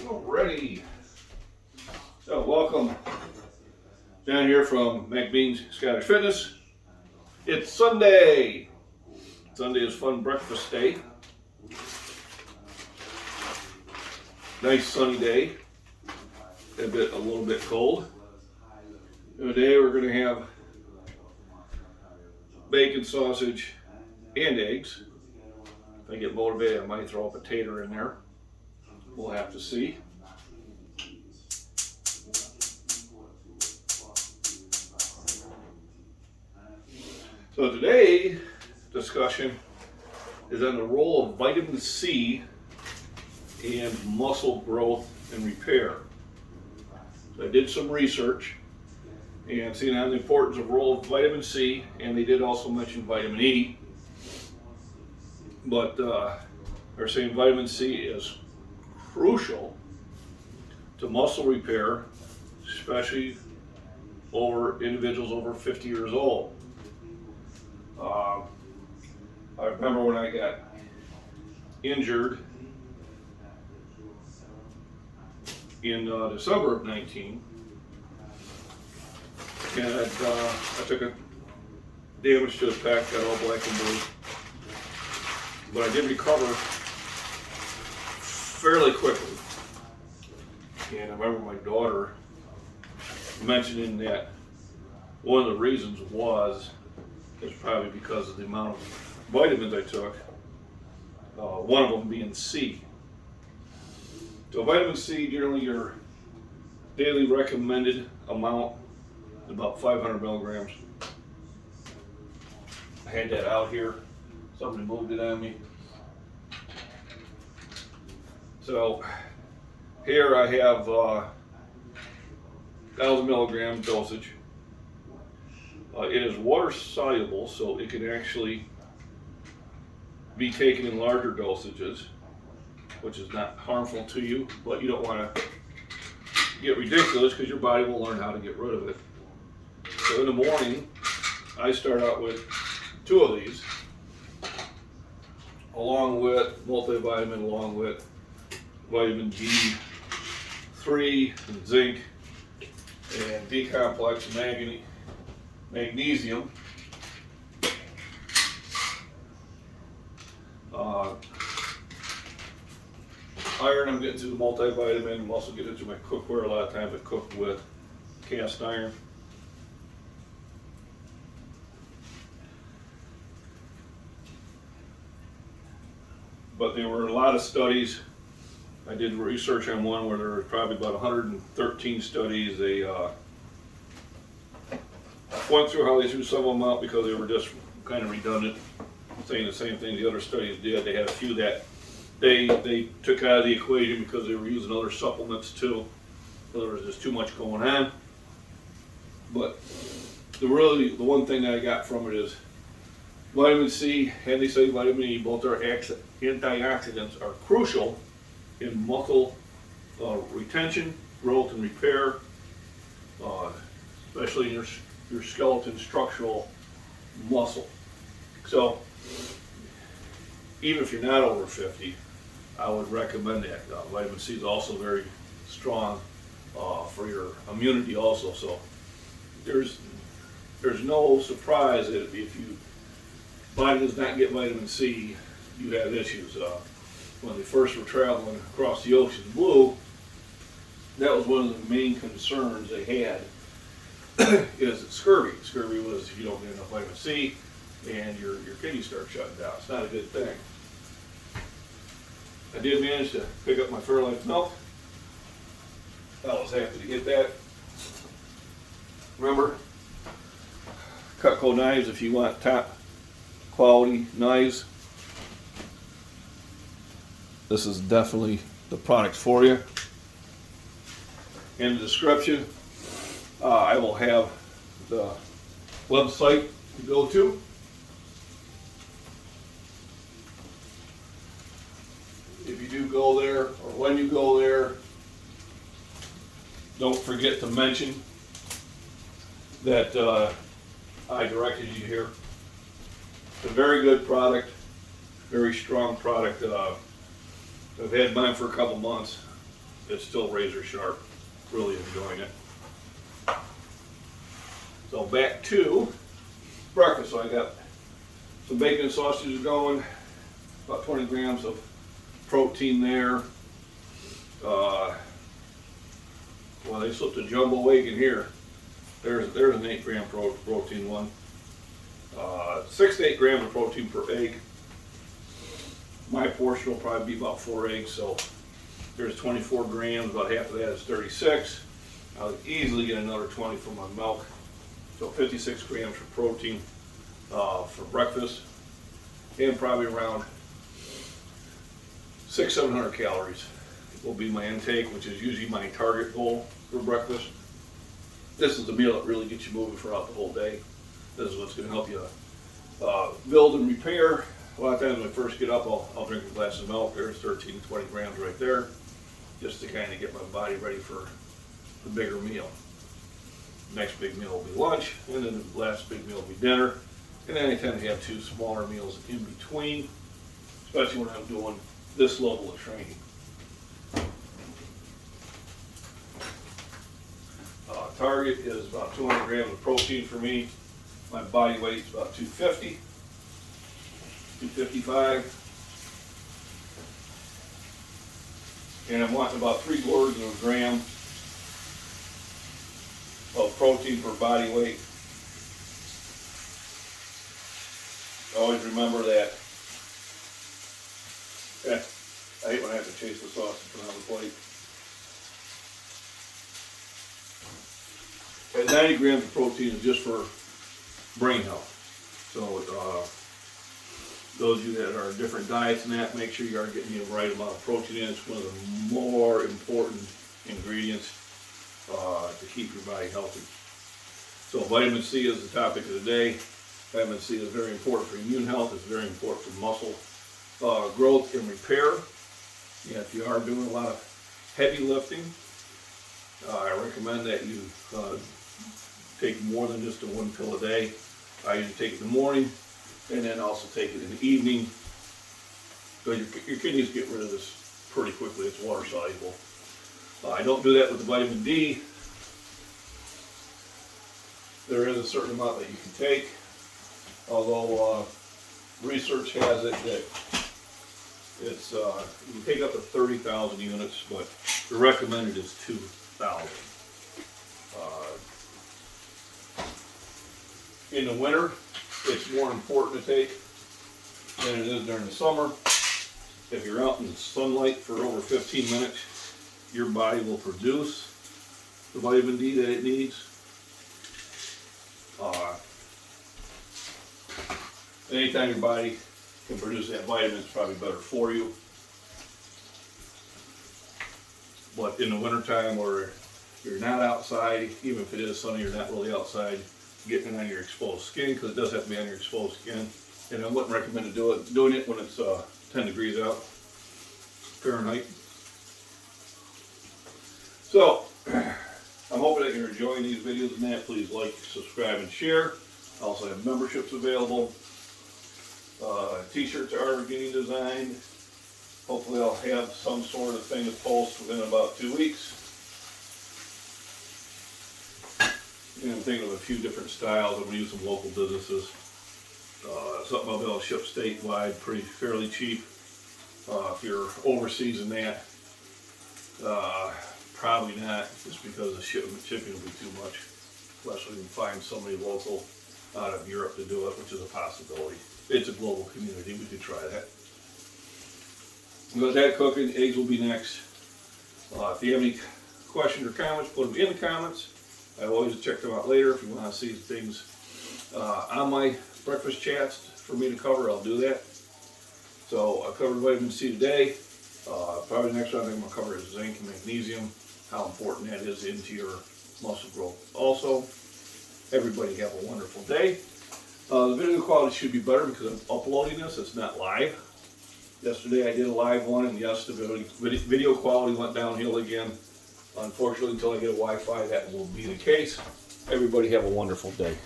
Alrighty. So welcome. John here from McBean's Scottish Fitness. It's Sunday. Sunday is fun breakfast day. Nice sunny day. A little bit cold. Today we're going to have bacon, sausage, and eggs. If I get motivated, I might throw a potato in there. We'll have to see. So today's discussion is on the role of vitamin C in muscle growth and repair. So I did some research and seen on the importance of role of vitamin C, and they did also mention vitamin E. But they're saying vitamin C is crucial to muscle repair, especially over individuals over 50 years old. I remember when I got injured in December of 19, and I took a damage to the pec, got all black and blue, but I did recover fairly quickly. And I remember my daughter mentioning that one of the reasons was probably because of the amount of vitamins I took, one of them being C. So vitamin C, generally your daily recommended amount is about 500 milligrams. I had that out here. Somebody moved it on me. So here I have 1,000 milligram dosage. It is water soluble, so it can actually be taken in larger dosages, which is not harmful to you, but you don't want to get ridiculous because your body will learn how to get rid of it. So in the morning, I start out with 2 of these, along with multivitamin, along with vitamin D3 and zinc and D-complex magnesium. Iron, I'm getting to the multivitamin. I'm also getting into my cookware. A lot of times I cook with cast iron. But there were a lot of studies. I did research on one where there were probably about 113 studies. They went through how they threw some of them out because they were just kind of redundant, saying the same thing the other studies did. They had a few that they took out of the equation because they were using other supplements too. So there was just too much going on. But the one thing that I got from it is vitamin C and they say vitamin E, both are antioxidants, are crucial in muscle retention, growth, and repair, especially in your skeleton structural muscle. So even if you're not over 50, I would recommend that. Vitamin C is also very strong for your immunity also. So there's no surprise that if your body does not get vitamin C, you have issues. When they first were traveling across the ocean blue, that was one of the main concerns they had is scurvy. Scurvy was if you don't get enough vitamin C and your kidneys start shutting down. It's not a good thing. I did manage to pick up my Fairlife milk. I was happy to get that. Remember, Cutco knives if you want top quality knives. This is definitely the product for you. In the description, I will have the website to go to. If you do go there, or when you go there, don't forget to mention that I directed you here. It's a very good product, very strong product. I've had mine for a couple months, it's still razor sharp. Really enjoying it. So back to breakfast. So I got some bacon and sausages going, about 20 grams of protein there. Well, they slipped a jumbo egg in here. There's an 8 gram protein one. 6 to 8 grams of protein per egg. My portion will probably be about 4 eggs, so there's 24 grams, about half of that is 36. I'll easily get another 20 from my milk. So 56 grams of protein for breakfast, and probably around 600-700 calories will be my intake, which is usually my target goal for breakfast. This is the meal that really gets you moving throughout the whole day. This is what's going to help you build and repair. A lot of times when I first get up, I'll drink a glass of milk. There's 13 to 20 grams right there, just to kind of get my body ready for the bigger meal. Next big meal will be lunch, and then the last big meal will be dinner. And then I tend to have 2 smaller meals in between, especially when I'm doing this level of training. Target is about 200 grams of protein for me. My body weight is about 250, 255. And I'm wanting about 3/4 of a gram of protein per body weight. Always remember that. I hate when I have to chase the sauce and put it on the plate. And 90 grams of protein is just for brain health. So those of you that are different diets and that, make sure you are getting the right amount of protein in. It's one of the more important ingredients to keep your body healthy. So vitamin C is the topic of the day. Vitamin C is very important for immune health. It's very important for muscle growth and repair. Yeah, if you are doing a lot of heavy lifting, I recommend that you take more than just a 1 pill a day. I usually take it in the morning, and then also take it in the evening. So your kidneys get rid of this pretty quickly. It's water soluble. I don't do that with the vitamin D. There is a certain amount that you can take, although research has it that it's you can take up to 30,000 units, but the recommended is 2,000. In the winter, it's more important to take than it is during the summer. If you're out in the sunlight for over 15 minutes, your body will produce the vitamin D that it needs. Anytime your body can produce that vitamin, it's probably better for you. But in the wintertime where you're not outside, even if it is sunny, you're not really outside, getting it on your exposed skin, because it does have to be on your exposed skin. And I wouldn't recommend doing it when it's 10 degrees out Fahrenheit. So, I'm hoping that you're enjoying these videos and that. Please like, subscribe, and share. I also have memberships available. T-shirts are getting designed. Hopefully I'll have some sort of thing to post within about 2 weeks. And I'm thinking of a few different styles. I'm going to use some local businesses. Something I'll be able to ship statewide, fairly cheap. If you're overseas in that, probably not, just because the shipping will be too much. Unless we can find somebody local out of Europe to do it, which is a possibility. It's a global community. We could try that. With that cooking, eggs will be next. If you have any questions or comments, put them in the comments. I always check them out later. If you want to see things on my breakfast chats for me to cover, I'll do that. So I covered vitamin C today. Probably the next one I'm going to cover is zinc and magnesium, how important that is into your muscle growth. Also, everybody have a wonderful day. The video quality should be better because I'm uploading this. It's not live. Yesterday I did a live one, and yes, the video quality went downhill again. Unfortunately, until I get a Wi-Fi, that will be the case. Everybody have a wonderful day.